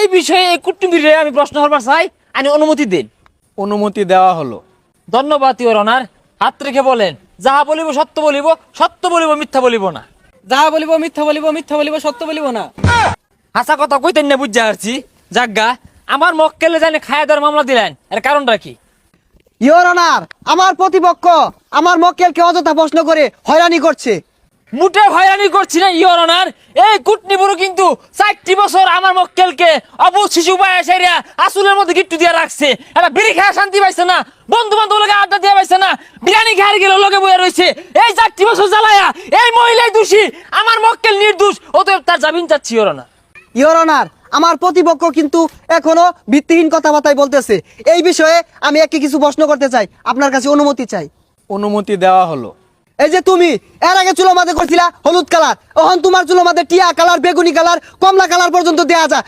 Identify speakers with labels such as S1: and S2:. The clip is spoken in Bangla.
S1: এই বিষয়ে এই কুটুম্বিরে আমি প্রশ্ন করবার চাই, আইনি অনুমতি দিন।
S2: অনুমতি দেওয়া হলো।
S1: ধন্যবাদ ইওর অনার। হাত রেখে বলেন, যাহা বলিব সত্য বলিব, সত্য বলিব, মিথ্যা বলিব না।
S3: যাহা বলিব মিথ্যা বলিব, মিথ্যা বলিব সত্য বলিব না।
S1: হাসা কথা কইতেন না, বুঝতে পারছি। জাগা, আমার মক্কেলে জানে খায়া দেওয়ার মামলা দিলেন, এর কারণটা কি?
S4: ইওর অনার, আমার প্রতিপক্ষ আমার মক্কেলকে অযথা প্রশ্ন করে হয়রানি করছে।
S1: মুটে হয়রানি করছি না ইওর অনার। এই কুটনি বুড়ো কিন্তু 4টি বছর আমার মক্কেলকে অবুঝ শিশু পায় সেরিয়া আসলের মধ্যে গিট্টু দিয়ে রাখছে। এটা বিড়ি খায় শান্তি পাইছে না, বন্ধু বান্ধব লোকে আড্ডা দিয়ে পাইছে না, বিরিয়ানি খায় গেলে লোকে বয়ে রয়েছে। এই 4টি বছর জ্বালায়া এই মহিলাই দোষী, আমার মক্কেল নির্দোষ, অতএব তার জামিন চাচ্ছি ইওর অনার।
S4: ইওর অনার, আমার প্রতিপক্ষ কিন্তু এখনো ভিত্তিহীন কথাবার্তাই বলতেছে। এই বিষয়ে আমি একটি কিছু প্রশ্ন করতে চাই, আপনার কাছে অনুমতি চাই।
S2: অনুমতি দেওয়া হলো।
S4: এই যে তুমি এর আগে চুলো মাঝে করছিলা হলুদ কালার, এখন তোমার চুলো মাঝে টিয়া কালার, বেগুনি কালার, কমলা কালার পর্যন্ত দেয়া যায়।